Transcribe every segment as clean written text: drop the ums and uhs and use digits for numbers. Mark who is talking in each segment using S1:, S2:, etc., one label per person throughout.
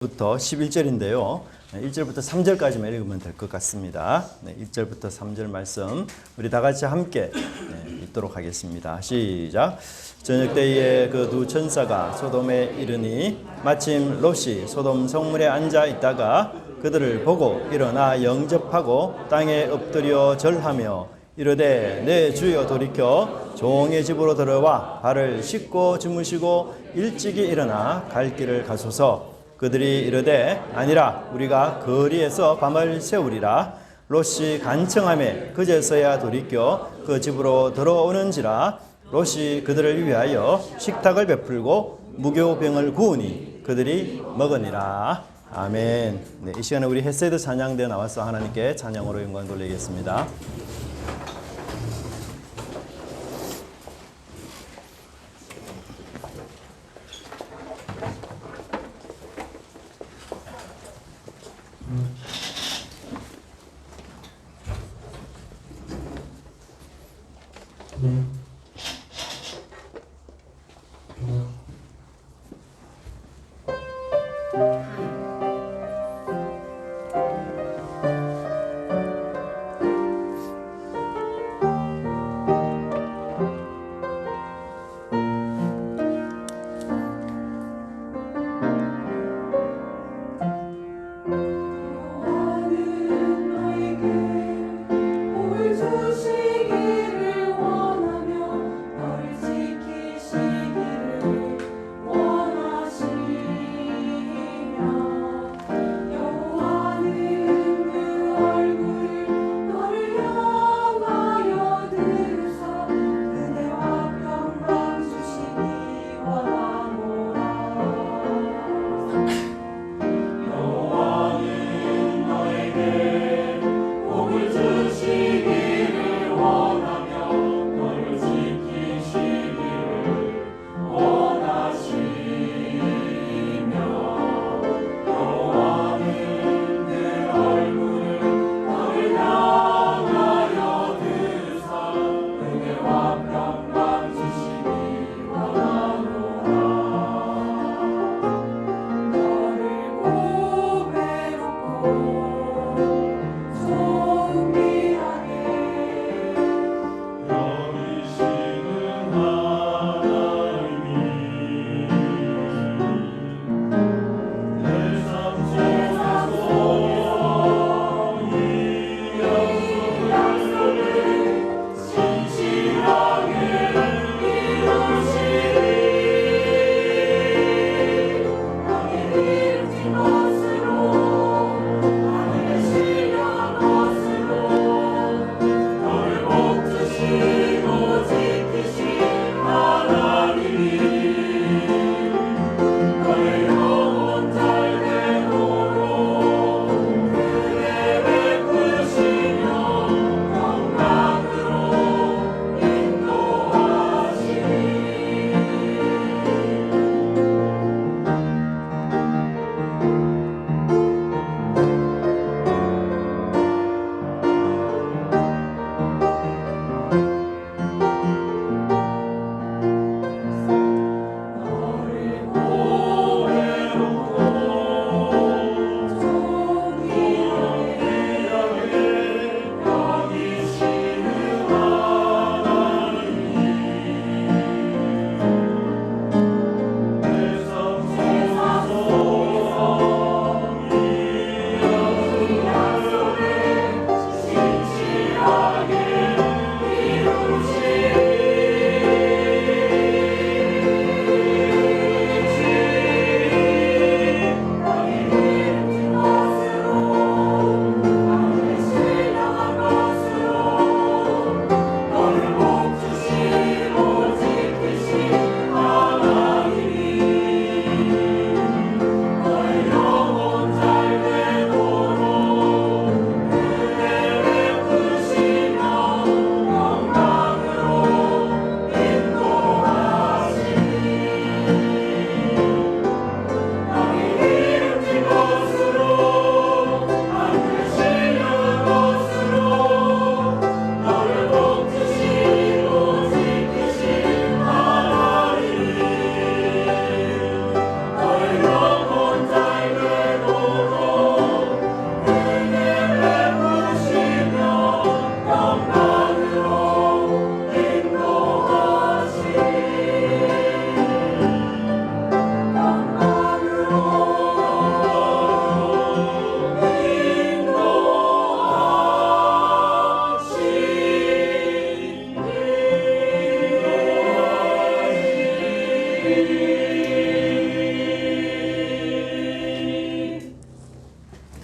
S1: 부터 11절인데요. 1절부터 3절까지만 읽으면 될 것 같습니다. 1절부터 3절 말씀 우리 다 같이 함께 읽도록 하겠습니다. 시작. 저녁 때에 그 두 천사가 소돔에 이르니 마침 롯이 소돔 성문에 앉아 있다가 그들을 보고 일어나 영접하고 땅에 엎드려 절하며 이르되 내 주여 돌이켜 종의 집으로 들어와 발을 씻고 주무시고 일찍이 일어나 갈 길을 가소서. 그들이 이르되 아니라 우리가 거리에서 밤을 새우리라. 롯이 간청하매 그제서야 돌이켜 그 집으로 들어오는지라. 롯이 그들을 위하여 식탁을 베풀고 무교병을 구우니 그들이 먹으니라. 아멘. 이 시간에 우리 헤세드 찬양대 나와서 하나님께 찬양으로 영광 돌리겠습니다.
S2: 원하시며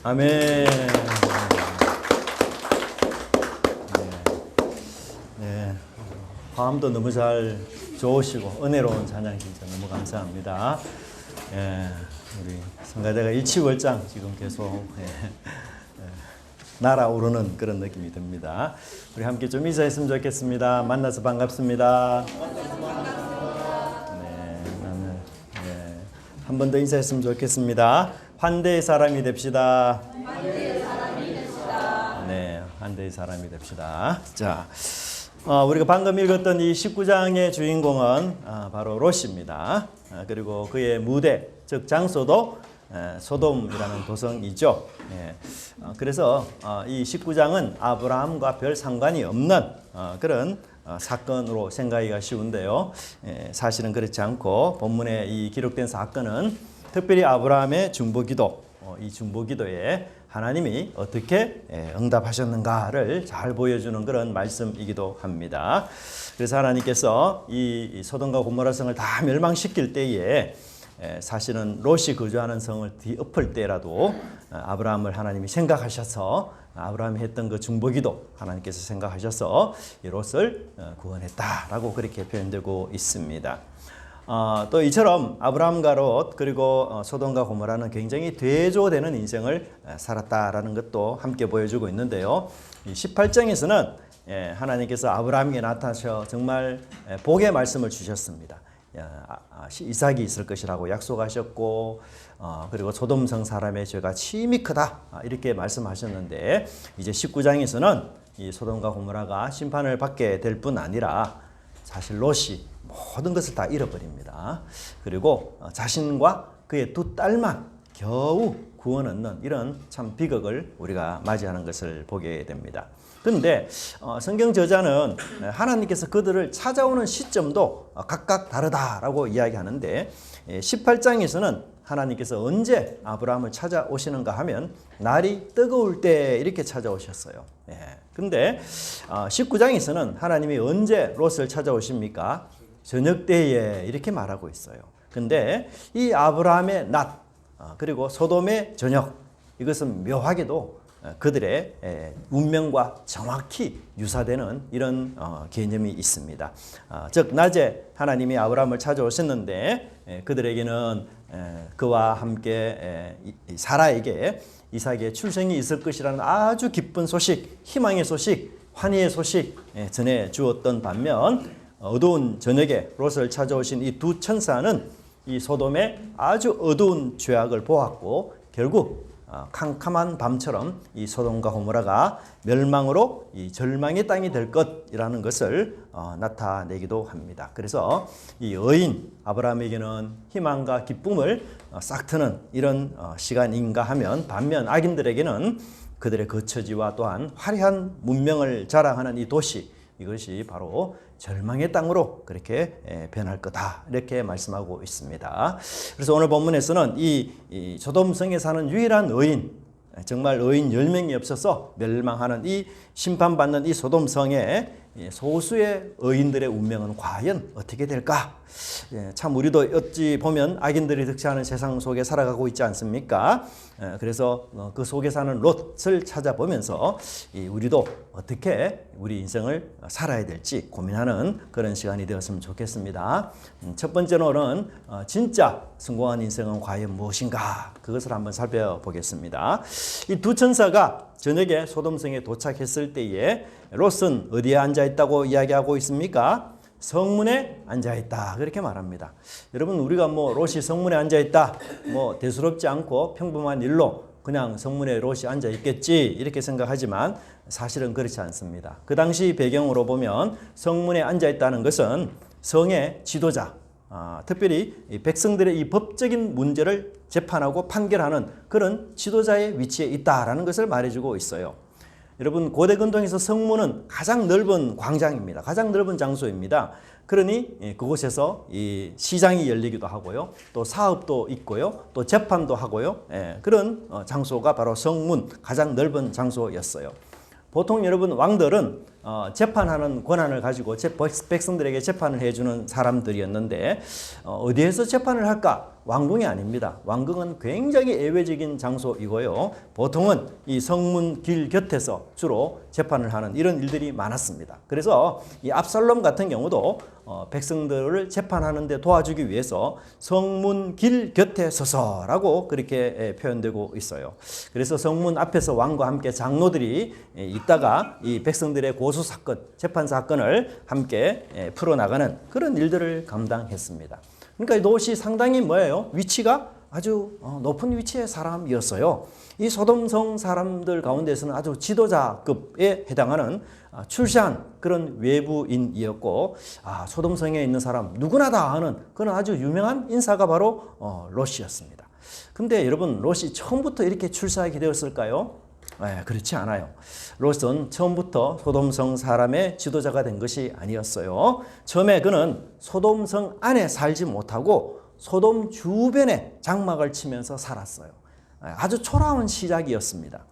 S1: 아멘. 네. 화음도 너무 잘 좋으시고 은혜로운 찬양 진짜 너무 감사합니다. 예, 우리 성가대가 일치월장 지금 계속 날아오르는 그런 느낌이 듭니다. 우리 함께 좀 인사했으면 좋겠습니다. 만나서 반갑습니다. 한 번 더 인사했으면 좋겠습니다. 환대의 사람이 됩시다.
S2: 환대의 사람이 됩시다.
S1: 네, 환대의 사람이 됩시다. 자, 우리가 방금 읽었던 이 19장의 주인공은 바로 롯입니다. 그리고 그의 무대, 즉 장소도 소돔이라는 도성이죠. 그래서 이 19장은 아브라함과 별 상관이 없는 그런 사건으로 생각하기가 쉬운데요. 사실은 그렇지 않고 본문에 이 기록된 사건은 특별히 아브라함의 중보기도, 이 중보기도에 하나님이 어떻게 응답하셨는가를 잘 보여주는 그런 말씀이기도 합니다. 그래서 하나님께서 이 소돔과 고모라 성을 다 멸망시킬 때에 사실은 롯이 거주하는 성을 뒤엎을 때라도 아브라함을 하나님이 생각하셔서 아브라함이 했던 그 중보기도 하나님께서 생각하셔서 이 롯을 구원했다라고 그렇게 표현되고 있습니다. 또 이처럼 아브라함과 롯 그리고 소돔과 고모라는 굉장히 대조되는 인생을 살았다라는 것도 함께 보여주고 있는데요. 이 18장에서는 하나님께서 아브라함에게 나타나셔 정말 복의 말씀을 주셨습니다. 이삭이 있을 것이라고 약속하셨고 그리고 소돔성 사람의 죄가 심히 크다 이렇게 말씀하셨는데 이제 19장에서는 이 소돔과 고모라가 심판을 받게 될 뿐 아니라 사실 롯이 모든 것을 다 잃어버립니다. 그리고 자신과 그의 두 딸만 겨우 구원 얻는 이런 참 비극을 우리가 맞이하는 것을 보게 됩니다. 그런데 성경 저자는 하나님께서 그들을 찾아오는 시점도 각각 다르다라고 이야기하는데 18장에서는 하나님께서 언제 아브라함을 찾아오시는가 하면 날이 뜨거울 때 이렇게 찾아오셨어요. 그런데 19장에서는 하나님이 언제 롯을 찾아오십니까? 저녁 때에 이렇게 말하고 있어요. 근데 이 아브라함의 낮 그리고 소돔의 저녁 이것은 묘하게도 그들의 운명과 정확히 유사되는 이런 개념이 있습니다. 즉 낮에 하나님이 아브라함을 찾아오셨는데 그들에게는 그와 함께 사라에게 이삭의 출생이 있을 것이라는 아주 기쁜 소식, 희망의 소식, 환희의 소식 전해 주었던 반면 어두운 저녁에 롯을 찾아오신 이 두 천사는 이 소돔의 아주 어두운 죄악을 보았고 결국 캄캄한 밤처럼 이 소돔과 고모라가 멸망으로 이 절망의 땅이 될 것이라는 것을 나타내기도 합니다. 그래서 이 여인 아브라함에게는 희망과 기쁨을 싹 트는 이런 시간인가 하면 반면 악인들에게는 그들의 거처지와 또한 화려한 문명을 자랑하는 이 도시 이것이 바로 절망의 땅으로 그렇게 변할 거다 이렇게 말씀하고 있습니다. 그래서 오늘 본문에서는 이 소돔성에 사는 유일한 의인 정말 의인 10명이 없어서 멸망하는 이 심판받는 이 소돔성에 소수의 의인들의 운명은 과연 어떻게 될까? 참 우리도 어찌 보면 악인들이 득세하는 세상 속에 살아가고 있지 않습니까? 그래서 그 속에 사는 롯을 찾아보면서 우리도 어떻게 우리 인생을 살아야 될지 고민하는 그런 시간이 되었으면 좋겠습니다. 첫 번째로는 진짜 성공한 인생은 과연 무엇인가? 그것을 한번 살펴보겠습니다. 이 두 천사가 저녁에 소돔성에 도착했을 때에 롯은 어디에 앉아있다고 이야기하고 있습니까? 성문에 앉아있다 그렇게 말합니다. 여러분 우리가 롯이 성문에 앉아있다 대수롭지 않고 평범한 일로 그냥 성문에 롯이 앉아있겠지 이렇게 생각하지만 사실은 그렇지 않습니다. 그 당시 배경으로 보면 성문에 앉아있다는 것은 성의 지도자 특별히 백성들의 이 법적인 문제를 재판하고 판결하는 그런 지도자의 위치에 있다라는 것을 말해주고 있어요. 여러분 고대 근동에서 성문은 가장 넓은 광장입니다. 가장 넓은 장소입니다. 그러니 그곳에서 이 시장이 열리기도 하고요. 또 사업도 있고요. 또 재판도 하고요. 그런 장소가 바로 성문 가장 넓은 장소였어요. 보통 여러분 왕들은 재판하는 권한을 가지고 백성들에게 재판을 해주는 사람들이었는데 어디에서 재판을 할까? 왕궁이 아닙니다. 왕궁은 굉장히 예외적인 장소이고요. 보통은 이 성문 길 곁에서 주로 재판을 하는 이런 일들이 많았습니다. 그래서 이 압살롬 같은 경우도 백성들을 재판하는 데 도와주기 위해서 성문 길 곁에 서서라고 그렇게 표현되고 있어요. 그래서 성문 앞에서 왕과 함께 장로들이 있다가 이 백성들의 고소 사건, 재판 사건을 함께 풀어나가는 그런 일들을 감당했습니다. 그러니까 롯이 상당히 뭐예요? 위치가 아주 높은 위치의 사람이었어요. 이 소돔성 사람들 가운데서는 아주 지도자급에 해당하는 출세한 그런 외부인이었고, 소돔성에 있는 사람 누구나 다 아는 그런 아주 유명한 인사가 바로 롯이었습니다. 근데 여러분, 롯이 처음부터 이렇게 출세하게 되었을까요? 그렇지 않아요. 롯은 처음부터 소돔성 사람의 지도자가 된 것이 아니었어요. 처음에 그는 소돔성 안에 살지 못하고 소돔 주변에 장막을 치면서 살았어요. 아주 초라한 시작이었습니다.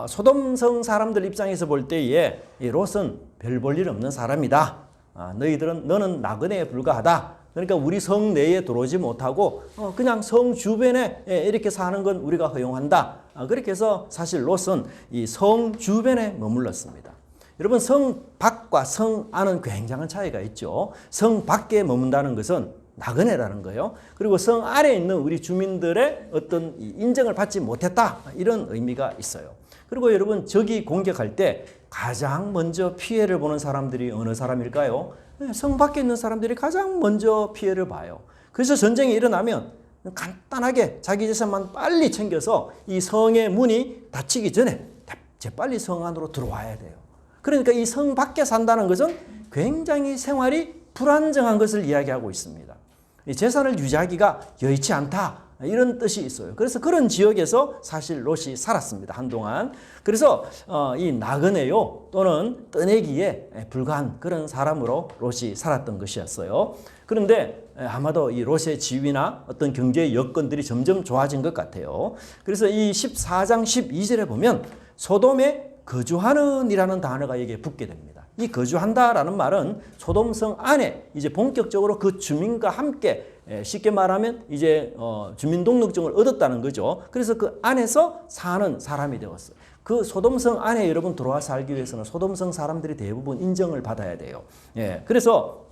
S1: 소돔성 사람들 입장에서 볼 때에 이 롯은 별 볼 일 없는 사람이다. 너는 나그네에 불과하다. 그러니까 우리 성 내에 들어오지 못하고 그냥 성 주변에 이렇게 사는 건 우리가 허용한다. 그렇게 해서 사실 롯은 이 성 주변에 머물렀습니다. 여러분, 성 밖과 성 안은 굉장한 차이가 있죠. 성 밖에 머문다는 것은 나그네라는 거예요. 그리고 성 안에 있는 우리 주민들의 어떤 인정을 받지 못했다. 이런 의미가 있어요. 그리고 여러분, 적이 공격할 때 가장 먼저 피해를 보는 사람들이 어느 사람일까요? 성 밖에 있는 사람들이 가장 먼저 피해를 봐요. 그래서 전쟁이 일어나면 간단하게 자기 재산만 빨리 챙겨서 이 성의 문이 닫히기 전에 재빨리 성 안으로 들어와야 돼요. 그러니까 이 성 밖에 산다는 것은 굉장히 생활이 불안정한 것을 이야기하고 있습니다. 이 재산을 유지하기가 여의치 않다. 이런 뜻이 있어요. 그래서 그런 지역에서 사실 롯이 살았습니다. 한동안. 그래서 이 나그네요 또는 떠내기에 불과한 그런 사람으로 롯이 살았던 것이었어요. 그런데 아마도 이 롯의 지위나 어떤 경제 여건들이 점점 좋아진 것 같아요. 그래서 이 14장 12절에 보면 소돔에 거주하는 이라는 단어가 여기에 붙게 됩니다. 이 거주한다라는 말은 소돔성 안에 이제 본격적으로 그 주민과 함께 쉽게 말하면 이제 주민등록증을 얻었다는 거죠. 그래서 그 안에서 사는 사람이 되었어요. 그 소돔성 안에 여러분 들어와 살기 위해서는 소돔성 사람들이 대부분 인정을 받아야 돼요. 그래서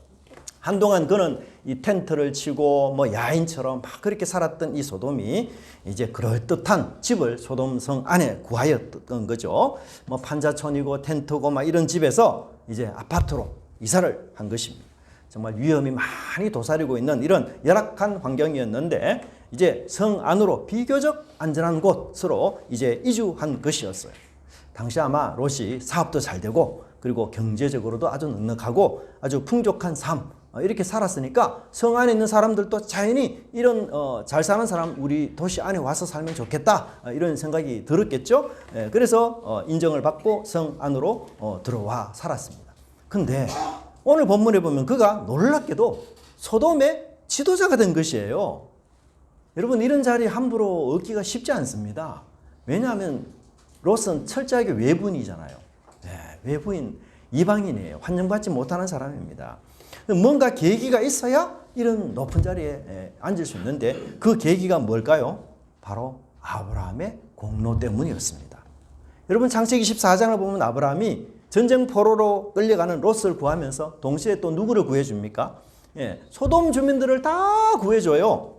S1: 한동안 그는 이 텐트를 치고 뭐 야인처럼 막 그렇게 살았던 이 소돔이 이제 그럴듯한 집을 소돔성 안에 구하였던 거죠. 뭐 판자촌이고 텐트고 막 이런 집에서 이제 아파트로 이사를 한 것입니다. 정말 위험이 많이 도사리고 있는 이런 열악한 환경이었는데 이제 성 안으로 비교적 안전한 곳으로 이제 이주한 것이었어요. 당시 아마 롯이 사업도 잘 되고 그리고 경제적으로도 아주 넉넉하고 아주 풍족한 삶 이렇게 살았으니까 성 안에 있는 사람들도 자연히 이런 잘 사는 사람 우리 도시 안에 와서 살면 좋겠다 이런 생각이 들었겠죠. 그래서 인정을 받고 성 안으로 들어와 살았습니다. 근데 오늘 본문에 보면 그가 놀랍게도 소돔의 지도자가 된 것이에요. 여러분, 이런 자리 함부로 얻기가 쉽지 않습니다. 왜냐하면 롯은 철저하게 외부인이잖아요. 외부인, 이방인이에요. 환영받지 못하는 사람입니다. 뭔가 계기가 있어야 이런 높은 자리에 앉을 수 있는데 그 계기가 뭘까요? 바로 아브라함의 공로 때문이었습니다. 여러분, 창세기 14장을 보면 아브라함이 전쟁 포로로 끌려가는 롯을 구하면서 동시에 또 누구를 구해줍니까? 소돔 주민들을 다 구해줘요.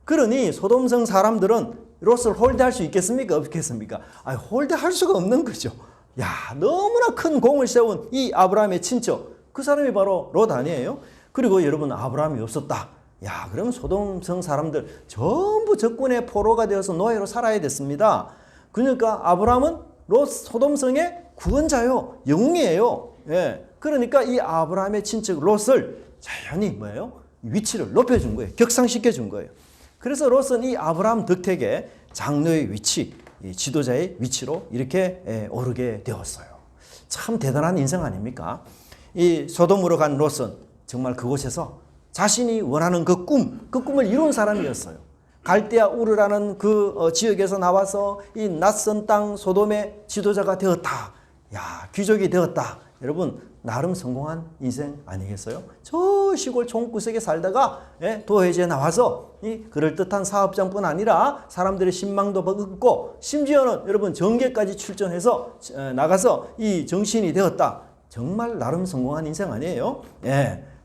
S1: 그러니 소돔성 사람들은 롯을 홀대할 수 있겠습니까? 없겠습니까? 홀대할 수가 없는 거죠. 너무나 큰 공을 세운 이 아브라함의 친척, 그 사람이 바로 롯 아니에요? 그리고 여러분, 아브라함이 없었다. 그러면 소돔성 사람들 전부 적군의 포로가 되어서 노예로 살아야 됐습니다. 그러니까 아브라함은 롯 소돔성의 구원자요, 영웅이에요. 그러니까 이 아브라함의 친척 롯을 자연히 뭐예요? 위치를 높여준 거예요. 격상시켜 준 거예요. 그래서 롯은 이 아브라함 덕택에 장로의 위치, 이 지도자의 위치로 이렇게 오르게 되었어요. 참 대단한 인생 아닙니까? 이 소돔으로 간 롯은 정말 그곳에서 자신이 원하는 그 꿈을 이룬 사람이었어요. 갈대아 우르라는 그 지역에서 나와서 이 낯선 땅 소돔의 지도자가 되었다. 귀족이 되었다. 여러분 나름 성공한 인생 아니겠어요? 저 시골 총구석에 살다가 도회지에 나와서 이 그럴듯한 사업장뿐 아니라 사람들의 신망도 얻고 심지어는 여러분 정계까지 출전해서 나가서 이 정신이 되었다. 정말 나름 성공한 인생 아니에요?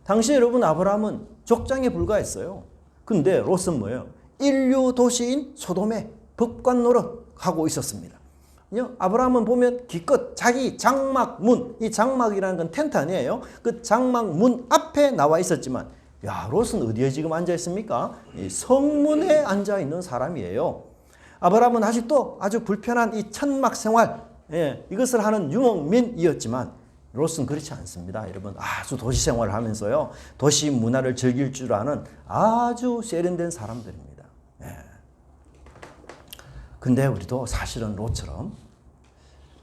S1: 당시 여러분 아브라함은 족장에 불과했어요. 근데 롯은 뭐예요? 인류 도시인 소돔에 법관 노릇하고 있었습니다. 아브라함은 보면 기껏 자기 장막문, 이 장막이라는 건 텐트 아니에요? 그 장막문 앞에 나와 있었지만, 야, 롯은 어디에 지금 앉아 있습니까? 이 성문에 앉아 있는 사람이에요. 아브라함은 아직도 아주 불편한 이 천막 생활, 이것을 하는 유목민이었지만, 롯은 그렇지 않습니다. 여러분, 아주 도시 생활을 하면서요, 도시 문화를 즐길 줄 아는 아주 세련된 사람들입니다. 근데 우리도 사실은 롯처럼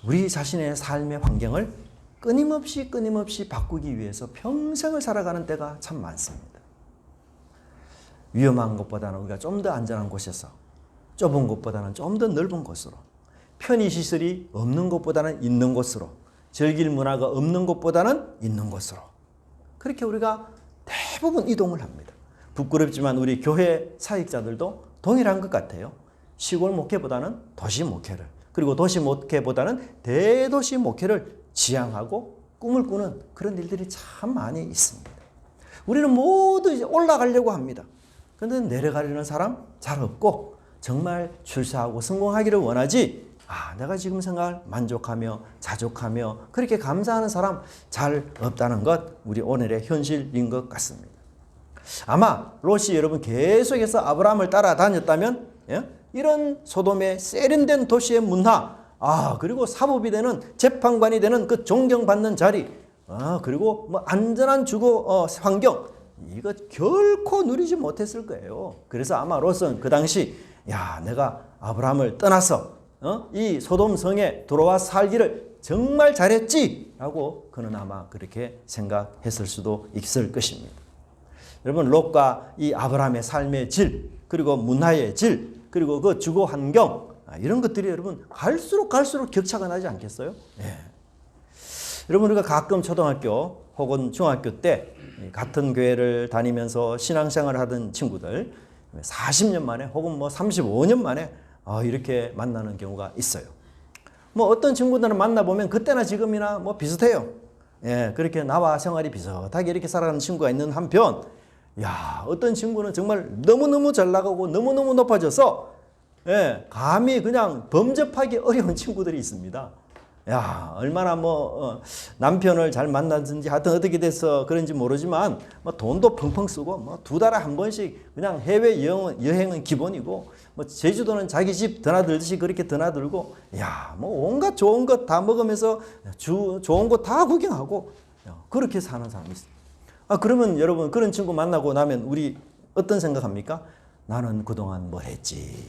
S1: 우리 자신의 삶의 환경을 끊임없이 바꾸기 위해서 평생을 살아가는 때가 참 많습니다. 위험한 것보다는 우리가 좀 더 안전한 곳에서, 좁은 곳보다는 좀 더 넓은 곳으로, 편의시설이 없는 곳보다는 있는 곳으로, 즐길 문화가 없는 곳보다는 있는 곳으로, 그렇게 우리가 대부분 이동을 합니다. 부끄럽지만 우리 교회 사역자들도 동일한 것 같아요. 시골 목회보다는 도시 목회를, 그리고 도시 목회보다는 대도시 목회를 지향하고 꿈을 꾸는 그런 일들이 참 많이 있습니다. 우리는 모두 이제 올라가려고 합니다. 그런데 내려가려는 사람 잘 없고, 정말 출세하고 성공하기를 원하지, 내가 지금 생각을 만족하며 자족하며 그렇게 감사하는 사람 잘 없다는 것, 우리 오늘의 현실인 것 같습니다. 아마 롯이 여러분 계속해서 아브라함을 따라다녔다면 이런 소돔의 세련된 도시의 문화, 그리고 사법이 되는, 재판관이 되는 그 존경받는 자리, 그리고 뭐 안전한 주거 환경, 이거 결코 누리지 못했을 거예요. 그래서 아마 롯은 그 당시, 내가 아브라함을 떠나서 이 소돔 성에 들어와 살기를 정말 잘했지 라고 그는 아마 그렇게 생각했을 수도 있을 것입니다. 여러분, 롯과 이 아브라함의 삶의 질, 그리고 문화의 질, 그리고 그 주거 환경, 이런 것들이 여러분 갈수록 격차가 나지 않겠어요? 여러분, 우리가 가끔 초등학교 혹은 중학교 때 같은 교회를 다니면서 신앙생활을 하던 친구들 40년 만에 혹은 뭐 35년 만에 이렇게 만나는 경우가 있어요. 뭐 어떤 친구들은 만나보면 그때나 지금이나 뭐 비슷해요. 그렇게 나와 생활이 비슷하게 이렇게 살아가는 친구가 있는 한편, 어떤 친구는 정말 너무너무 잘 나가고 너무너무 높아져서 감히 그냥 범접하기 어려운 친구들이 있습니다. 얼마나 남편을 잘 만났는지 하여튼 어떻게 돼서 그런지 모르지만 돈도 펑펑 쓰고 2달에 한 번씩 그냥 해외 여행은 기본이고 제주도는 자기 집 드나들듯이 그렇게 드나들고 온갖 좋은 것 다 먹으면서 좋은 곳 다 구경하고 그렇게 사는 사람이 있어요. 그러면 여러분, 그런 친구 만나고 나면 우리 어떤 생각합니까? 나는 그동안 뭘 했지?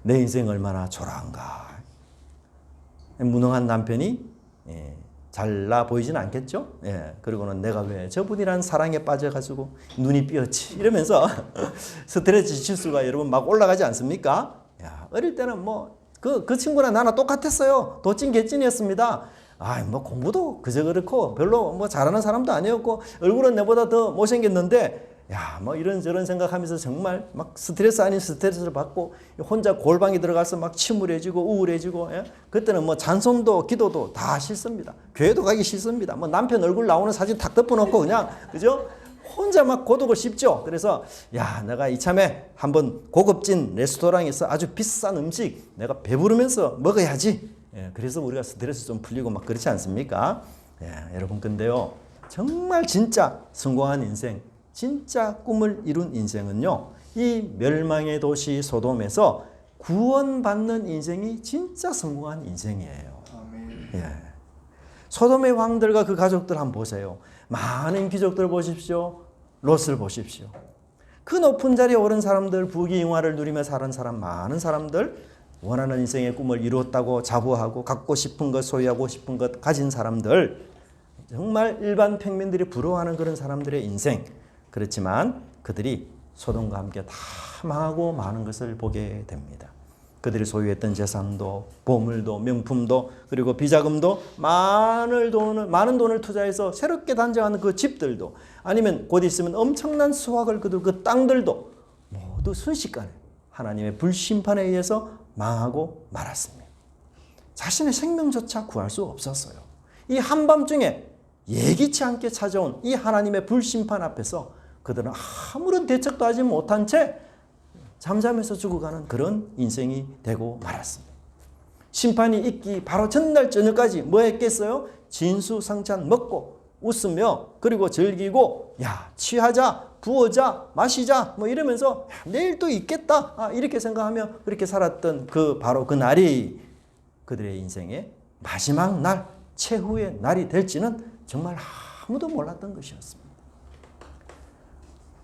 S1: 내 인생 얼마나 초라한가? 무능한 남편이 잘나 보이진 않겠죠? 그리고는 내가 왜 저분이란 사랑에 빠져가지고 눈이 삐었지? 이러면서 스트레스 지수가 여러분 막 올라가지 않습니까? 어릴 때는 그 친구나 나나 똑같았어요. 도찐 개찐이었습니다. 공부도 그저 그렇고 별로 잘하는 사람도 아니었고 얼굴은 내보다 더 못생겼는데 이런저런 생각하면서 정말 막 스트레스 아닌 스트레스를 받고 혼자 골방에 들어가서 막 침울해지고 우울해지고, 그때는 찬송도 기도도 다 싫습니다. 교회도 가기 싫습니다. 남편 얼굴 나오는 사진 탁 덮어놓고 그냥, 그죠? 혼자 막 고독을 씹죠. 그래서 내가 이참에 한번 고급진 레스토랑에서 아주 비싼 음식 내가 배부르면서 먹어야지. 그래서 우리가 스트레스 좀 풀리고 막 그렇지 않습니까? 여러분, 근데요, 정말 진짜 성공한 인생, 진짜 꿈을 이룬 인생은요, 이 멸망의 도시 소돔에서 구원받는 인생이 진짜 성공한 인생이에요. 소돔의 왕들과 그 가족들 한번 보세요. 많은 귀족들 보십시오. 롯을 보십시오. 그 높은 자리에 오른 사람들, 부귀영화를 누리며 사는 사람, 많은 사람들, 원하는 인생의 꿈을 이루었다고 자부하고 갖고 싶은 것, 소유하고 싶은 것 가진 사람들, 정말 일반 평민들이 부러워하는 그런 사람들의 인생. 그렇지만 그들이 소돔과 함께 다 망하고 마는 것을 보게 됩니다. 그들이 소유했던 재산도 보물도 명품도 그리고 비자금도 많은 돈을 투자해서 새롭게 단장하는 그 집들도 아니면 곧 있으면 엄청난 수확을 거둘 그 땅들도 모두 순식간에 하나님의 불심판에 의해서 망하고 말았습니다. 자신의 생명조차 구할 수 없었어요. 이 한밤중에 예기치 않게 찾아온 이 하나님의 불심판 앞에서 그들은 아무런 대책도 하지 못한 채 잠잠해서 죽어가는 그런 인생이 되고 말았습니다. 심판이 있기 바로 전날 저녁까지 뭐 했겠어요? 진수성찬 먹고 웃으며 그리고 즐기고 야 취하자 부어자 마시자 뭐 이러면서 내일 또 있겠다 이렇게 생각하며 그렇게 살았던 그 바로 그 날이 그들의 인생의 마지막 날 최후의 날이 될지는 정말 아무도 몰랐던 것이었습니다.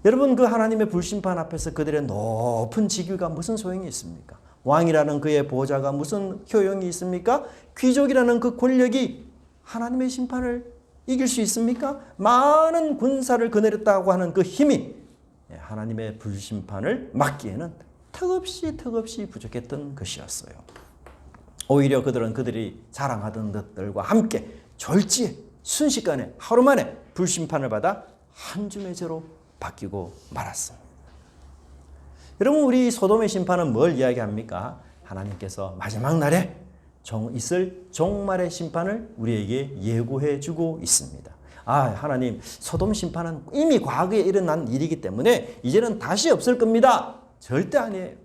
S1: 여러분 그 하나님의 불심판 앞에서 그들의 높은 직위가 무슨 소용이 있습니까? 왕이라는 그의 보좌가 무슨 효용이 있습니까? 귀족이라는 그 권력이 하나님의 심판을 이길 수 있습니까? 많은 군사를 거느렸다고 하는 그 힘이 하나님의 불심판을 막기에는 턱없이 부족했던 것이었어요. 오히려 그들은 그들이 자랑하던 것들과 함께 졸지에 순식간에 하루 만에 불심판을 받아 한 줌의 죄로 바뀌고 말았습니다. 여러분 우리 소돔의 심판은 뭘 이야기합니까? 하나님께서 마지막 날에 있을 종말의 심판을 우리에게 예고해 주고 있습니다. 하나님 소돔 심판은 이미 과거에 일어난 일이기 때문에 이제는 다시 없을 겁니다. 절대 아니에요.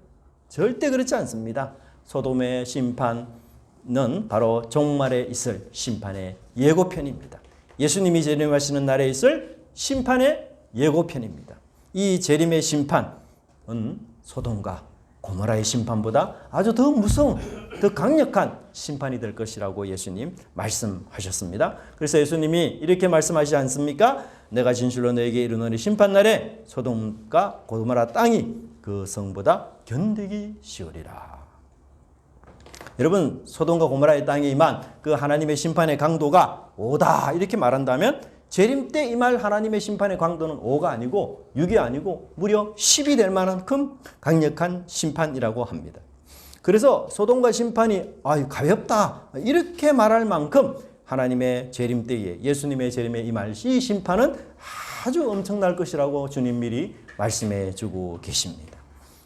S1: 절대 그렇지 않습니다. 소돔의 심판은 바로 종말에 있을 심판의 예고편입니다. 예수님이 재림하시는 날에 있을 심판의 예고편입니다. 이 재림의 심판은 소돔과 고모라의 심판보다 아주 더 무서운, 더 강력한 심판이 될 것이라고 예수님 말씀하셨습니다. 그래서 예수님이 이렇게 말씀하시지 않습니까? 내가 진실로 너에게 이르노니 심판날에 소돔과 고모라 땅이 그 성보다 견디기 쉬우리라. 여러분 소돔과 고모라의 땅에 임한 그 하나님의 심판의 강도가 5다 이렇게 말한다면 재림 때 임할 하나님의 심판의 강도는 5가 아니고 6이 아니고 무려 10이 될 만큼 강력한 심판이라고 합니다. 그래서 소돔과 심판이 가볍다 이렇게 말할 만큼 하나님의 재림 때에 예수님의 재림에 임할 이 심판은 아주 엄청날 것이라고 주님 미리 말씀해 주고 계십니다.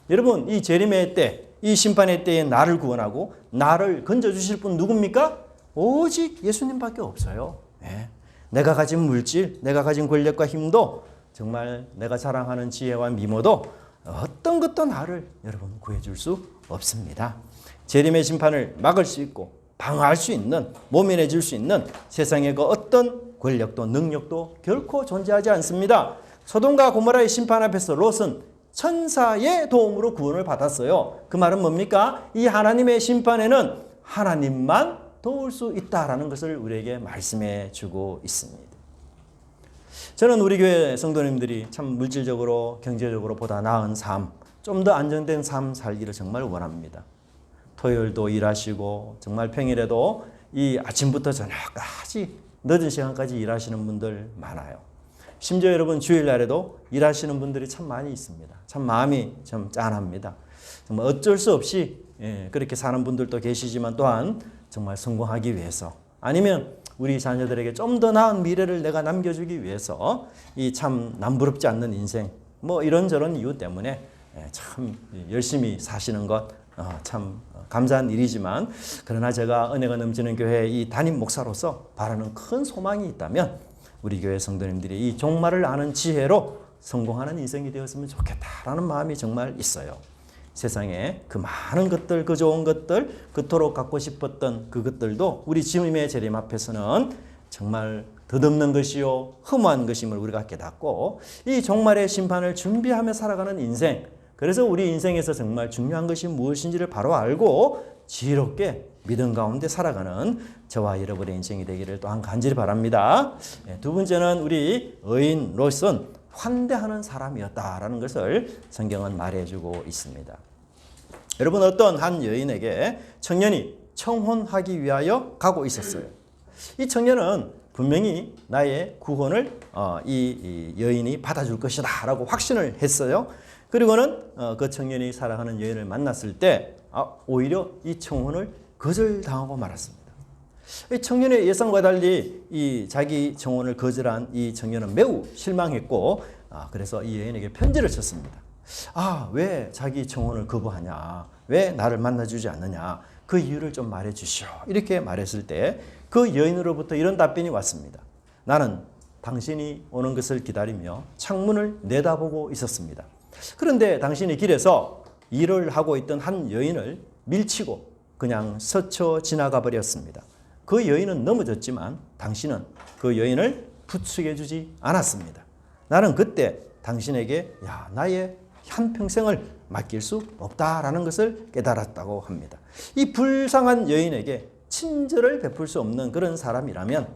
S1: 여러분 이 재림의 때, 이 심판의 때에 나를 구원하고 나를 건져주실 분 누굽니까? 오직 예수님밖에 없어요. 네. 내가 가진 물질, 내가 가진 권력과 힘도 정말 내가 자랑하는 지혜와 미모도 어떤 것도 나를 여러분 구해줄 수 없습니다. 재림의 심판을 막을 수 있고 방어할 수 있는, 모면해 줄 수 있는 세상의 그 어떤 권력도 능력도 결코 존재하지 않습니다. 소돔과 고모라의 심판 앞에서 롯은 천사의 도움으로 구원을 받았어요. 그 말은 뭡니까? 이 하나님의 심판에는 하나님만 도울 수 있다라는 것을 우리에게 말씀해 주고 있습니다. 저는 우리 교회 성도님들이 참 물질적으로 경제적으로 보다 나은 삶, 좀 더 안정된 삶 살기를 정말 원합니다. 토요일도 일하시고 정말 평일에도 이 아침부터 저녁까지 늦은 시간까지 일하시는 분들 많아요. 심지어 여러분 주일날에도 일하시는 분들이 참 많이 있습니다. 참 마음이 참 짠합니다. 정말 어쩔 수 없이 그렇게 사는 분들도 계시지만 또한 정말 성공하기 위해서 아니면 우리 자녀들에게 좀 더 나은 미래를 내가 남겨주기 위해서 이 참 남부럽지 않는 인생 뭐 이런저런 이유 때문에 참 열심히 사시는 것 참 감사한 일이지만 그러나 제가 은혜가 넘치는 교회 이 담임 목사로서 바라는 큰 소망이 있다면 우리 교회 성도님들이 이 종말을 아는 지혜로 성공하는 인생이 되었으면 좋겠다라는 마음이 정말 있어요. 세상에 그 많은 것들, 그 좋은 것들, 그토록 갖고 싶었던 그것들도 우리 주님의 재림 앞에서는 정말 덧없는 것이요 허무한 것임을 우리가 깨닫고 이 종말의 심판을 준비하며 살아가는 인생, 그래서 우리 인생에서 정말 중요한 것이 무엇인지를 바로 알고 지혜롭게 믿음 가운데 살아가는 저와 여러분의 인생이 되기를 또한 간절히 바랍니다. 두 번째는 우리 의인 롯은 환대하는 사람이었다라는 것을 성경은 말해주고 있습니다. 여러분 어떤 한 여인에게 청년이 청혼하기 위하여 가고 있었어요. 이 청년은 분명히 나의 구원을 이 여인이 받아줄 것이다 라고 확신을 했어요. 그리고는 그 청년이 사랑하는 여인을 만났을 때 오히려 이 청혼을 거절당하고 말았습니다. 이 청년의 예상과 달리 이 자기 청혼을 거절한 이 청년은 매우 실망했고 그래서 이 여인에게 편지를 썼습니다. 왜 자기 청혼을 거부하냐? 왜 나를 만나주지 않느냐? 그 이유를 좀 말해주시오. 이렇게 말했을 때 그 여인으로부터 이런 답변이 왔습니다. 나는 당신이 오는 것을 기다리며 창문을 내다보고 있었습니다. 그런데 당신이 길에서 일을 하고 있던 한 여인을 밀치고 그냥 스쳐 지나가 버렸습니다. 그 여인은 넘어졌지만 당신은 그 여인을 부축해 주지 않았습니다. 나는 그때 당신에게 나의 한평생을 맡길 수 없다라는 것을 깨달았다고 합니다. 이 불쌍한 여인에게 친절을 베풀 수 없는 그런 사람이라면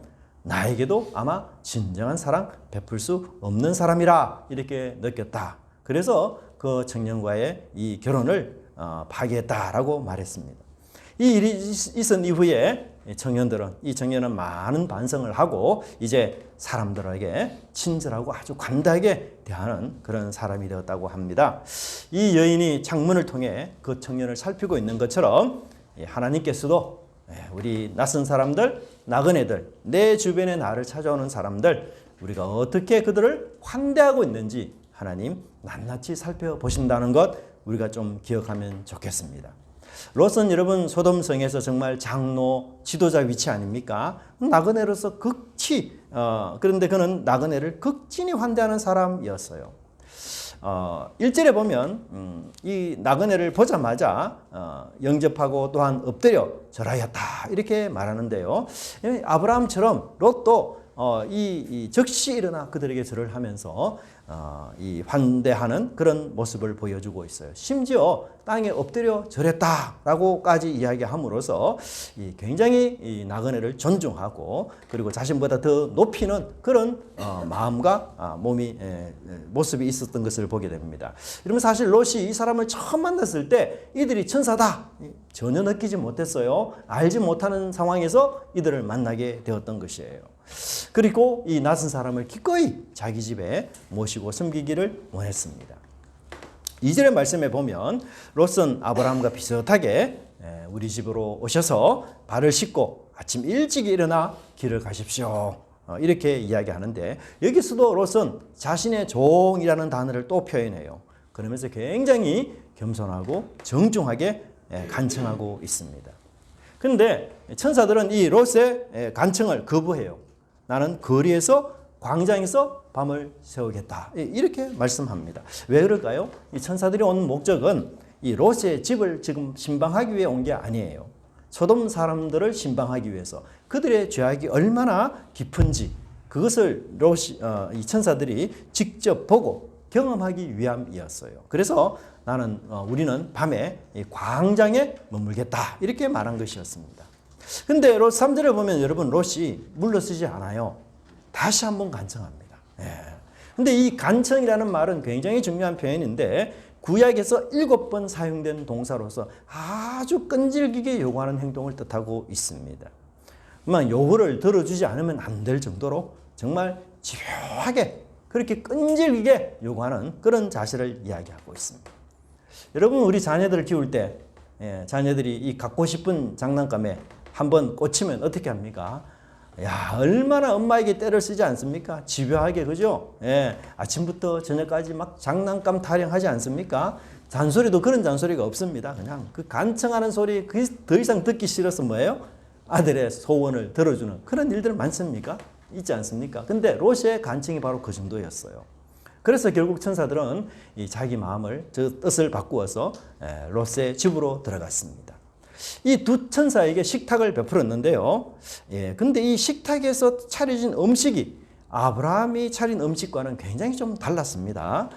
S1: 나에게도 아마 진정한 사랑 베풀 수 없는 사람이라 이렇게 느꼈다. 그래서 그 청년과의 이 결혼을 파기했다라고 말했습니다. 이 일이 있은 이후에 이 청년은 많은 반성을 하고 이제 사람들에게 친절하고 아주 관대하게 대하는 그런 사람이 되었다고 합니다. 이 여인이 창문을 통해 그 청년을 살피고 있는 것처럼 하나님께서도 우리 낯선 사람들, 나그네들, 내 주변에 나를 찾아오는 사람들, 우리가 어떻게 그들을 환대하고 있는지 하나님 낱낱이 살펴보신다는 것 우리가 좀 기억하면 좋겠습니다. 롯은 여러분 소돔성에서 정말 장로, 지도자 위치 아닙니까? 나그네로서 그런데 그는 나그네를 극진히 환대하는 사람이었어요. 1절에 보면 이 나그네를 보자마자 영접하고 또한 엎드려 절하였다 이렇게 말하는데요. 아브라함처럼 롯도 이 즉시 일어나 그들에게 절을 하면서 이 환대하는 그런 모습을 보여주고 있어요. 심지어 땅에 엎드려 절했다라고까지 이야기함으로써 굉장히 이 나그네를 존중하고 그리고 자신보다 더 높이는 그런 마음과 모습이 있었던 것을 보게 됩니다. 여러분 사실 롯이 이 사람을 처음 만났을 때 이들이 천사다 전혀 느끼지 못했어요. 알지 못하는 상황에서 이들을 만나게 되었던 것이에요. 그리고 이 낯선 사람을 기꺼이 자기 집에 모시고 섬기기를 원했습니다. 2절의 말씀에 보면 롯은 아브라함과 비슷하게 우리 집으로 오셔서 발을 씻고 아침 일찍 일어나 길을 가십시오. 이렇게 이야기하는데 여기서도 롯은 자신의 종이라는 단어를 또 표현해요. 그러면서 굉장히 겸손하고 정중하게 간청하고 있습니다. 그런데 천사들은 이 롯의 간청을 거부해요. 나는 거리에서 광장에서 밤을 새우겠다 이렇게 말씀합니다. 왜 그럴까요? 이 천사들이 온 목적은 이 롯의 집을 지금 신방하기 위해 온 게 아니에요. 소돔 사람들을 신방하기 위해서 그들의 죄악이 얼마나 깊은지 그것을 이 천사들이 직접 보고 경험하기 위함이었어요. 그래서 우리는 밤에 이 광장에 머물겠다 이렇게 말한 것이었습니다. 근데 롯 3절을 보면 여러분 롯이 물러서지 않아요. 다시 한번 간청합니다. 근데 이 간청이라는 말은 굉장히 중요한 표현인데 구약에서 7번 사용된 동사로서 아주 끈질기게 요구하는 행동을 뜻하고 있습니다. 요구를 들어주지 않으면 안 될 정도로 정말 집요하게 그렇게 끈질기게 요구하는 그런 자세를 이야기하고 있습니다. 여러분 우리 자녀들을 키울 때 자녀들이 이 갖고 싶은 장난감에 한번 꽂히면 어떻게 합니까? 얼마나 엄마에게 때를 쓰지 않습니까? 집요하게 그죠? 아침부터 저녁까지 막 장난감 타령하지 않습니까? 잔소리도 그런 잔소리가 없습니다. 그냥 그 간청하는 소리 더 이상 듣기 싫어서 뭐예요? 아들의 소원을 들어주는 그런 일들 많습니까? 있지 않습니까? 근데 롯의 간청이 바로 그 정도였어요. 그래서 결국 천사들은 자기 마음을 뜻을 바꾸어서 롯의 집으로 들어갔습니다. 이 두 천사에게 식탁을 베풀었는데요. 근데 이 식탁에서 차려진 음식이 아브라함이 차린 음식과는 굉장히 좀 달랐습니다.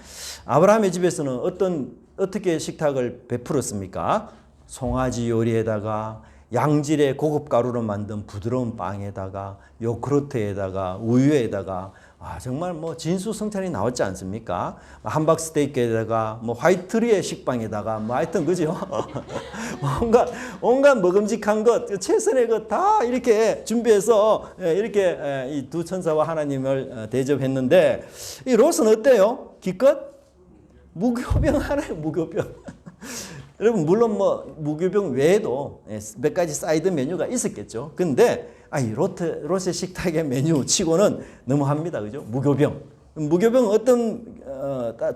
S1: 아브라함의 집에서는 어떻게 식탁을 베풀었습니까? 송아지 요리에다가 양질의 고급 가루로 만든 부드러운 빵에다가 요구르트에다가 우유에다가 정말 진수성찬이 나왔지 않습니까? 함박 스테이크에다가 화이트리의 식빵에다가 하여튼 그죠? 온갖 먹음직한 것 최선의 것 다 이렇게 준비해서 이렇게 이 두 천사와 하나님을 대접했는데 이 롯은 어때요? 기껏 무교병 하나요? 무교병. 여러분 물론 뭐 무교병 외에도 몇 가지 사이드 메뉴가 있었겠죠. 근데 이 롯데 식탁의 메뉴 치고는 너무합니다. 그죠? 무교병. 무교병 어떤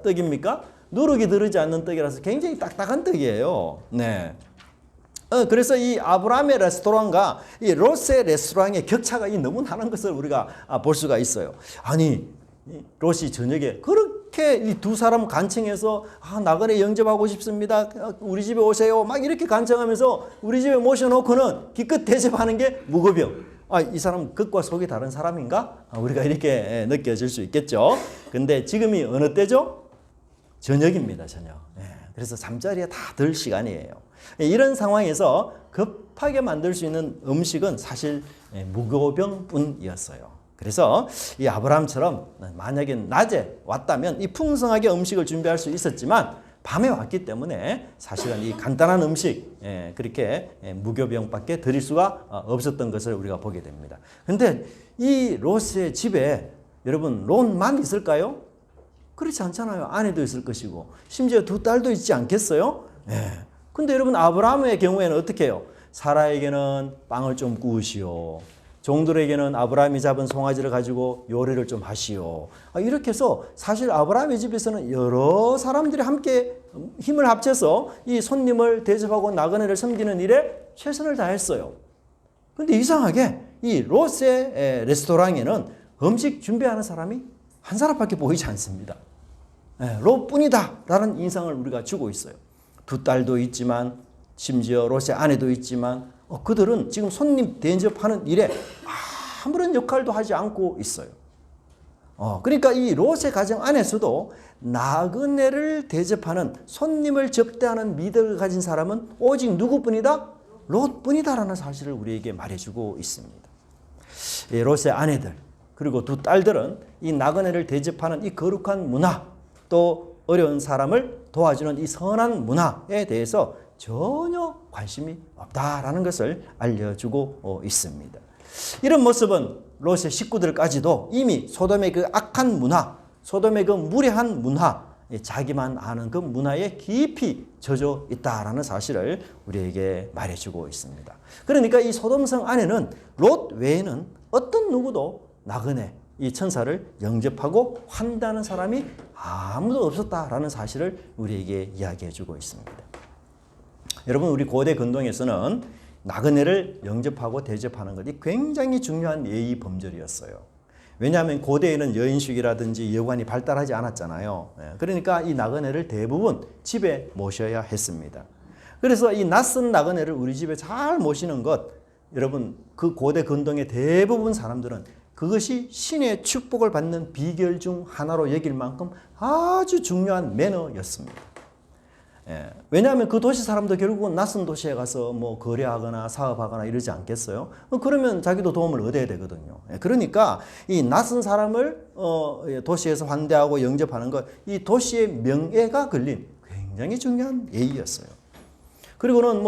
S1: 떡입니까? 누룩이 들어지 않는 떡이라서 굉장히 딱딱한 떡이에요. 네. 그래서 이 아브라함의 레스토랑과 이 롯의 레스토랑의 격차가 너무 나는 것을 우리가 볼 수가 있어요. 아니, 롯이 저녁에 그렇게 이 두 사람 간청해서 나그네 영접하고 싶습니다. 우리 집에 오세요. 막 이렇게 간청하면서 우리 집에 모셔놓고는 기껏 대접하는 게 무교병. 이 사람 겉과 속이 다른 사람인가? 우리가 이렇게 느껴질 수 있겠죠. 근데 지금이 어느 때죠? 저녁입니다, 저녁. 그래서 잠자리에 다 들 시간이에요. 이런 상황에서 급하게 만들 수 있는 음식은 사실 무교병뿐이었어요. 그래서 이 아브라함처럼 만약에 낮에 왔다면 이 풍성하게 음식을 준비할 수 있었지만 밤에 왔기 때문에 사실은 이 간단한 음식 그렇게 무교병밖에 드릴 수가 없었던 것을 우리가 보게 됩니다. 근데 이 롯의 집에 여러분 롯만 있을까요? 그렇지 않잖아요. 아내도 있을 것이고 심지어 두 딸도 있지 않겠어요? 근데 여러분 아브라함의 경우에는 어떻게 해요? 사라에게는 빵을 좀 구우시오. 종들에게는 아브라함이 잡은 송아지를 가지고 요리를 좀 하시오. 이렇게 해서 사실 아브라함의 집에서는 여러 사람들이 함께 힘을 합쳐서 이 손님을 대접하고 나그네를 섬기는 일에 최선을 다했어요. 근데 이상하게 이 롯의 레스토랑에는 음식 준비하는 사람이 한 사람밖에 보이지 않습니다. 롯뿐이다 라는 인상을 우리가 주고 있어요. 두 딸도 있지만 심지어 롯의 아내도 있지만 그들은 지금 손님 대접하는 일에 아무런 역할도 하지 않고 있어요. 그러니까 이 롯의 가정 안에서도 나그네를 대접하는 손님을 접대하는 미덕을 가진 사람은 오직 누구뿐이다? 롯뿐이다라는 사실을 우리에게 말해주고 있습니다. 롯의 아내들 그리고 두 딸들은 이 나그네를 대접하는 이 거룩한 문화 또 어려운 사람을 도와주는 이 선한 문화에 대해서 전혀 관심이 없다라는 것을 알려주고 있습니다. 이런 모습은 롯의 식구들까지도 이미 소돔의 그 악한 문화, 소돔의 그 무례한 문화, 자기만 아는 그 문화에 깊이 젖어 있다라는 사실을 우리에게 말해주고 있습니다. 그러니까 이 소돔성 안에는 롯 외에는 어떤 누구도 나그네, 이 천사를 영접하고 환대하는 사람이 아무도 없었다라는 사실을 우리에게 이야기해 주고 있습니다. 여러분 우리 고대 근동에서는 나그네를 영접하고 대접하는 것이 굉장히 중요한 예의 범절이었어요. 왜냐하면 고대에는 여인숙이라든지 여관이 발달하지 않았잖아요. 그러니까 이 나그네를 대부분 집에 모셔야 했습니다. 그래서 이 낯선 나그네를 우리 집에 잘 모시는 것 여러분 그 고대 근동의 대부분 사람들은 그것이 신의 축복을 받는 비결 중 하나로 여길 만큼 아주 중요한 매너였습니다. 왜냐하면 그 도시 사람도 결국은 낯선 도시에 가서 뭐 거래하거나 사업하거나 이러지 않겠어요? 그러면 자기도 도움을 얻어야 되거든요. 그러니까 이 낯선 사람을 도시에서 환대하고 영접하는 것, 이 도시의 명예가 걸린 굉장히 중요한 예의였어요. 그리고는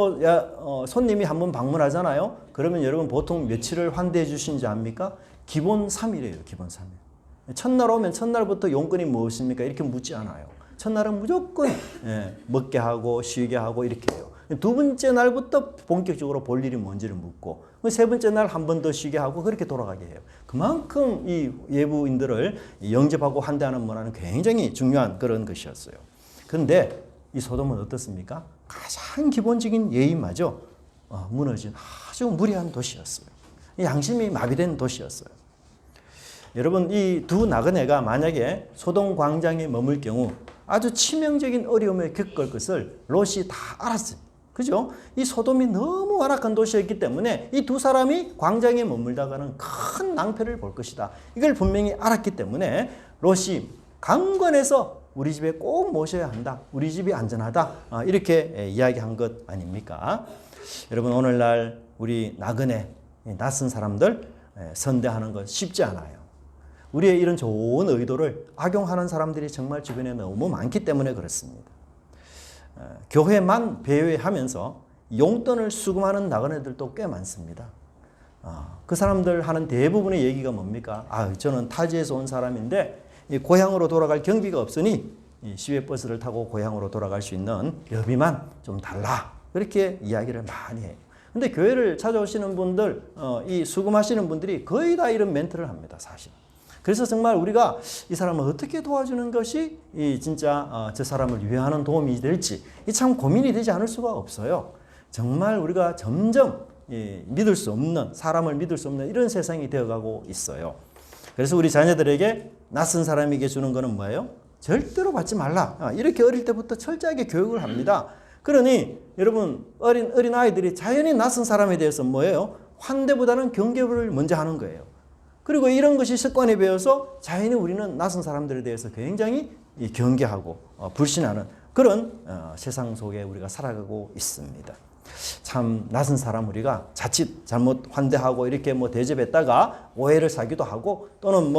S1: 손님이 한번 방문하잖아요. 그러면 여러분 보통 며칠을 환대해 주신지 압니까? 기본 3일이에요. 기본 3일. 첫날 오면 첫날부터 용건이 무엇입니까? 이렇게 묻지 않아요. 첫날은 무조건 먹게 하고 쉬게 하고 이렇게 해요. 두 번째 날부터 본격적으로 볼 일이 뭔지를 묻고 세 번째 날 한 번 더 쉬게 하고 그렇게 돌아가게 해요. 그만큼 이 외부인들을 영접하고 환대하는 문화는 굉장히 중요한 그런 것이었어요. 그런데 이 소돔은 어떻습니까? 가장 기본적인 예의마저 무너진 아주 무례한 도시였어요. 양심이 마비된 도시였어요. 여러분 이 두 나그네가 만약에 소돔 광장에 머물 경우 아주 치명적인 어려움을 겪을 것을 롯이 다 알았어요. 그죠? 이 소돔이 너무 완악한 도시였기 때문에 이 두 사람이 광장에 머물다가는 큰 낭패를 볼 것이다. 이걸 분명히 알았기 때문에 롯이 강권해서 우리 집에 꼭 모셔야 한다. 우리 집이 안전하다. 이렇게 이야기한 것 아닙니까? 여러분 오늘날 우리 나그네, 낯선 사람들 선대하는 것 쉽지 않아요. 우리의 이런 좋은 의도를 악용하는 사람들이 정말 주변에 너무 많기 때문에 그렇습니다. 교회만 배회하면서 용돈을 수금하는 나그네들도 꽤 많습니다. 그 사람들 하는 대부분의 얘기가 뭡니까? 저는 타지에서 온 사람인데 고향으로 돌아갈 경비가 없으니 이 시외버스를 타고 고향으로 돌아갈 수 있는 여비만 좀 달라. 그렇게 이야기를 많이 해요. 근데 교회를 찾아오시는 분들, 이 수금하시는 분들이 거의 다 이런 멘트를 합니다, 사실. 그래서 정말 우리가 이 사람을 어떻게 도와주는 것이 이 진짜 저 사람을 위하는 도움이 될지 이 참 고민이 되지 않을 수가 없어요. 정말 우리가 점점 믿을 수 없는, 사람을 믿을 수 없는 이런 세상이 되어가고 있어요. 그래서 우리 자녀들에게 낯선 사람에게 주는 거는 뭐예요? 절대로 받지 말라. 이렇게 어릴 때부터 철저하게 교육을 합니다. 그러니 여러분 어린 아이들이 자연히 낯선 사람에 대해서 뭐예요? 환대보다는 경계를 먼저 하는 거예요. 그리고 이런 것이 습관이 배어서 자연히 우리는 낯선 사람들에 대해서 굉장히 경계하고 불신하는 그런 세상 속에 우리가 살아가고 있습니다. 참 낯선 사람 우리가 자칫 잘못 환대하고 이렇게 뭐 대접했다가 오해를 사기도 하고 또는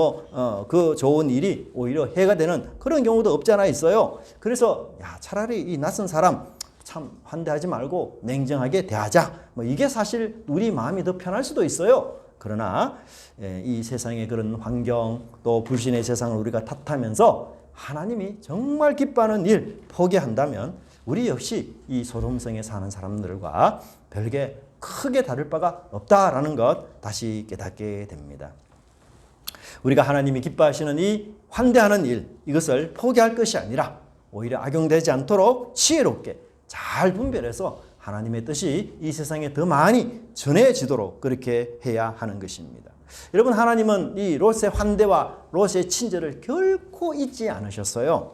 S1: 그 좋은 일이 오히려 해가 되는 그런 경우도 없지 않아 있어요. 그래서 차라리 이 낯선 사람 참 환대하지 말고 냉정하게 대하자. 이게 사실 우리 마음이 더 편할 수도 있어요. 그러나 이 세상의 그런 환경 또 불신의 세상을 우리가 탓하면서 하나님이 정말 기뻐하는 일 포기한다면 우리 역시 이 소돔성에 사는 사람들과 별개 크게 다를 바가 없다라는 것 다시 깨닫게 됩니다. 우리가 하나님이 기뻐하시는 이 환대하는 일 이것을 포기할 것이 아니라 오히려 악용되지 않도록 지혜롭게 잘 분별해서 하나님의 뜻이 이 세상에 더 많이 전해지도록 그렇게 해야 하는 것입니다. 여러분 하나님은 이 롯의 환대와 롯의 친절을 결코 잊지 않으셨어요.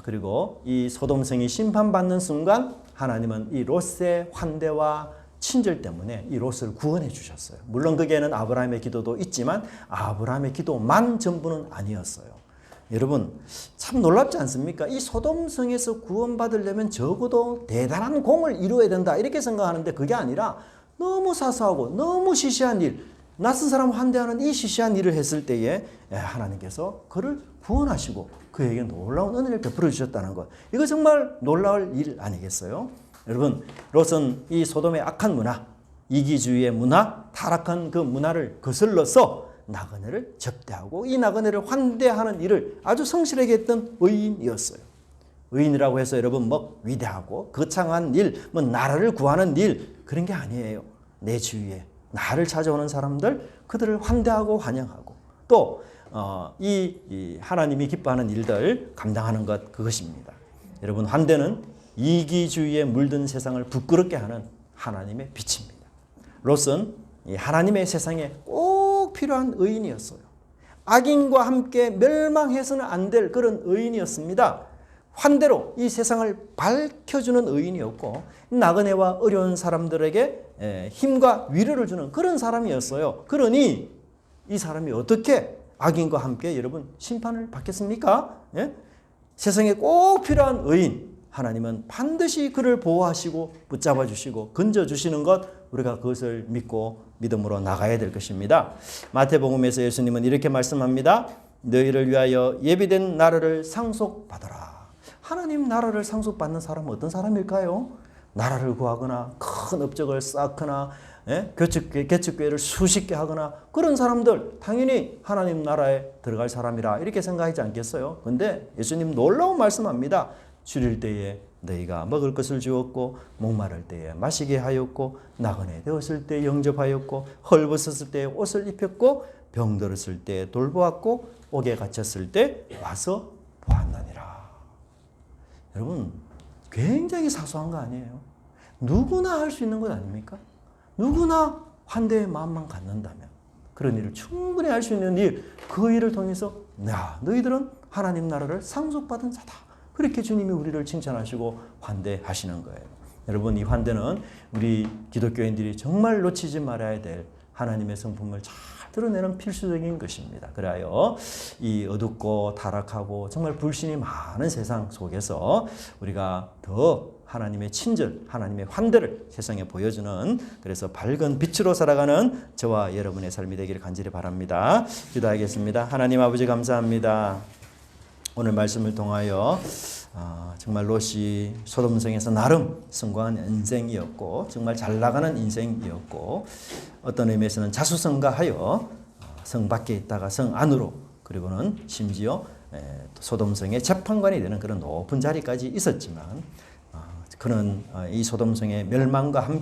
S1: 그리고 이 소돔성이 심판받는 순간 하나님은 이 롯의 환대와 친절 때문에 이 롯을 구원해 주셨어요. 물론 거기에는 아브라함의 기도도 있지만 아브라함의 기도만 전부는 아니었어요. 여러분 참 놀랍지 않습니까? 이 소돔성에서 구원받으려면 적어도 대단한 공을 이루어야 된다 이렇게 생각하는데 그게 아니라 너무 사소하고 너무 시시한 일, 낯선 사람 환대하는 이 시시한 일을 했을 때에 하나님께서 그를 구원하시고 그에게 놀라운 은혜를 베풀어 주셨다는 것. 이거 정말 놀라울 일 아니겠어요? 여러분 롯은 이 소돔의 악한 문화, 이기주의의 문화, 타락한 그 문화를 거슬러서 나그네를 접대하고 이 나그네를 환대하는 일을 아주 성실하게 했던 의인이었어요. 의인이라고 해서 여러분 위대하고 거창한 일, 나라를 구하는 일 그런 게 아니에요. 내 주위에 나를 찾아오는 사람들 그들을 환대하고 환영하고 또 이 하나님이 기뻐하는 일들 감당하는 것 그것입니다. 여러분 환대는 이기주의에 물든 세상을 부끄럽게 하는 하나님의 빛입니다. 롯은 이 하나님의 세상에 꼭 필요한 의인이었어요. 악인과 함께 멸망해서는 안 될 그런 의인이었습니다. 환대로 이 세상을 밝혀주는 의인이었고 나그네와 어려운 사람들에게 힘과 위로를 주는 그런 사람이었어요. 그러니 이 사람이 어떻게 악인과 함께 여러분 심판을 받겠습니까? 예? 세상에 꼭 필요한 의인 하나님은 반드시 그를 보호하시고 붙잡아 주시고 건져 주시는 것 우리가 그것을 믿고 믿음으로 나가야 될 것입니다. 마태복음에서 예수님은 이렇게 말씀합니다. 너희를 위하여 예비된 나라를 상속받아라. 하나님 나라를 상속받는 사람은 어떤 사람일까요? 나라를 구하거나 큰 업적을 쌓거나 개척교회를 수십 개 하거나 그런 사람들 당연히 하나님 나라에 들어갈 사람이라 이렇게 생각하지 않겠어요? 그런데 예수님 놀라운 말씀합니다. 줄일 때에 너희가 먹을 것을 주었고 목마를 때에 마시게 하였고 나그네 되었을 때 영접하였고 헐벗었을 때 옷을 입혔고 병들었을 때 돌보았고 옥에 갇혔을 때 와서 보았느니라. 여러분 굉장히 사소한 거 아니에요? 누구나 할 수 있는 것 아닙니까? 누구나 환대의 마음만 갖는다면 그런 일을 충분히 할 수 있는 일, 그 일을 통해서 너희들은 하나님 나라를 상속받은 자다. 그렇게 주님이 우리를 칭찬하시고 환대하시는 거예요. 여러분 이 환대는 우리 기독교인들이 정말 놓치지 말아야 될 하나님의 성품을 잘 드러내는 필수적인 것입니다. 그래요 이 어둡고 타락하고 정말 불신이 많은 세상 속에서 우리가 더 하나님의 친절, 하나님의 환대를 세상에 보여주는 그래서 밝은 빛으로 살아가는 저와 여러분의 삶이 되기를 간절히 바랍니다. 기도하겠습니다. 하나님 아버지 감사합니다. 오늘 말씀을 통하여 정말 롯이 소돔성에서 나름 성공한 인생이었고 정말 잘 나가는 인생이었고 어떤 의미에서는 자수성가하여 성 밖에 있다가 성 안으로 그리고는 심지어 또 소돔성의 재판관이 되는 그런 높은 자리까지 있었지만 그는 이 소돔성의 멸망과 함께